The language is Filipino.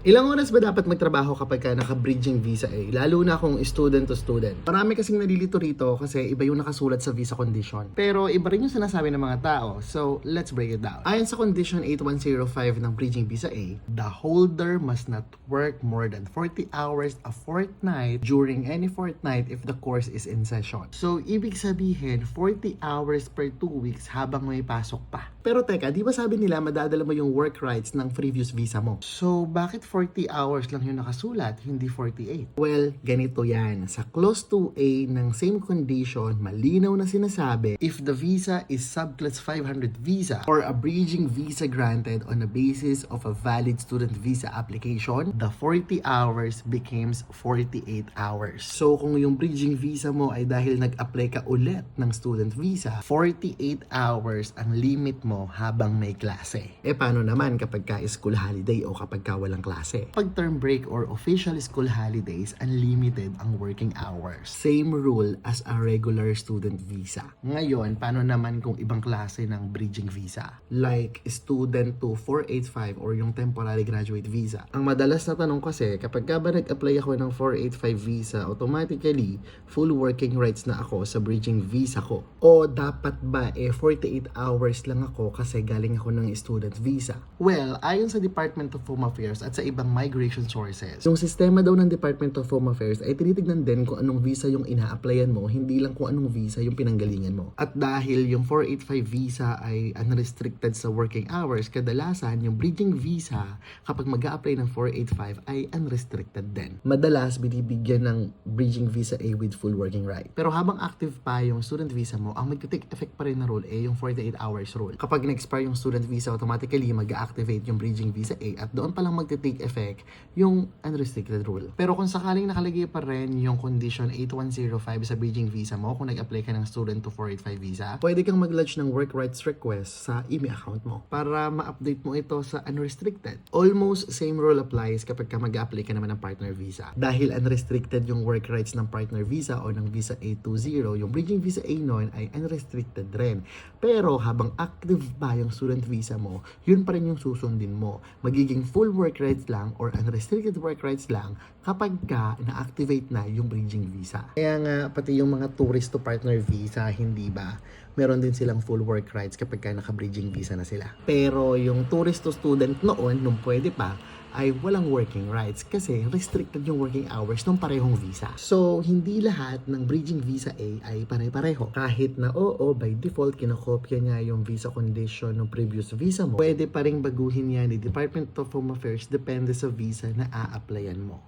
Ilang oras ba dapat magtrabaho kapag ka naka-bridging visa Lalo na kung student to student. Marami kasing nalilito rito kasi iba yung nakasulat sa visa condition. Pero iba rin yung sinasabi ng mga tao. So, let's break it down. Ayon sa condition 8105 ng bridging visa the holder must not work more than 40 hours a fortnight during any fortnight if the course is in session. So, ibig sabihin, 40 hours per 2 weeks habang may pasok pa. Pero teka, di ba sabi nila madadala mo yung work rights ng previous visa mo? So, bakit 40 hours lang yung nakasulat, hindi 48? Well, ganito yan. Sa clause 2A ng same condition, malinaw na sinasabi, if the visa is subclass 500 visa or a bridging visa granted on the basis of a valid student visa application, the 40 hours becomes 48 hours. So, kung yung bridging visa mo ay dahil nag-apply ka ulit ng student visa, 48 hours ang limit mo habang may klase. Paano naman kapag ka school holiday o kapag ka walang klase? Pag term break or official school holidays, unlimited ang working hours. Same rule as a regular student visa. Ngayon, paano naman kung ibang klase ng bridging visa? Like student to 485 or yung temporary graduate visa. Ang madalas na tanong kasi, kapag ka ba nag-apply ako ng 485 visa, automatically, full working rights na ako sa bridging visa ko. O dapat ba 48 hours lang ako kasi galing ako ng student visa? Well, ayon sa Department of Home Affairs at sa ibang migration sources, yung sistema daw ng Department of Home Affairs ay tinitignan din kung anong visa yung ina-applyan mo, hindi lang kung anong visa yung pinanggalingan mo. At dahil yung 485 visa ay unrestricted sa working hours, kadalasan yung bridging visa kapag mag-a-apply ng 485 ay unrestricted din. Madalas binibigyan ng bridging visa with full working right. Pero habang active pa yung student visa mo, ang mag-take effect pa rin na rule yung 48 hours rule. Kapag na-expire yung student visa, automatically mag-activate yung bridging visa at doon pa lang mag-take effect yung unrestricted rule. Pero kung sakaling nakalagay pa rin yung condition 8105 sa bridging visa mo, kung nag-apply ka ng student to 485 visa, pwede kang mag-lodge ng work rights request sa email account mo para ma-update mo ito sa unrestricted. Almost same rule applies kapag ka mag-apply ka naman ng partner visa. Dahil unrestricted yung work rights ng partner visa o ng visa A20, yung bridging visa A noon ay unrestricted rin. Pero habang active pa yung student visa mo, yun pa rin yung susundin mo. Magiging full work rights lang or unrestricted work rights lang kapag ka na-activate na yung bridging visa. Kaya nga, pati yung mga tourist to partner visa, hindi ba? Meron din silang full work rights kapag ka naka-bridging visa na sila. Pero yung tourist to student noon, nung pwede pa, ay walang working rights kasi restricted yung working hours ng parehong visa. So, hindi lahat ng bridging visa ay pare-pareho. Kahit na by default, kinokopya niya yung visa condition ng previous visa mo, pwede pa rin baguhin yan ni Department of Home Affairs depende sa visa na a-applyan mo.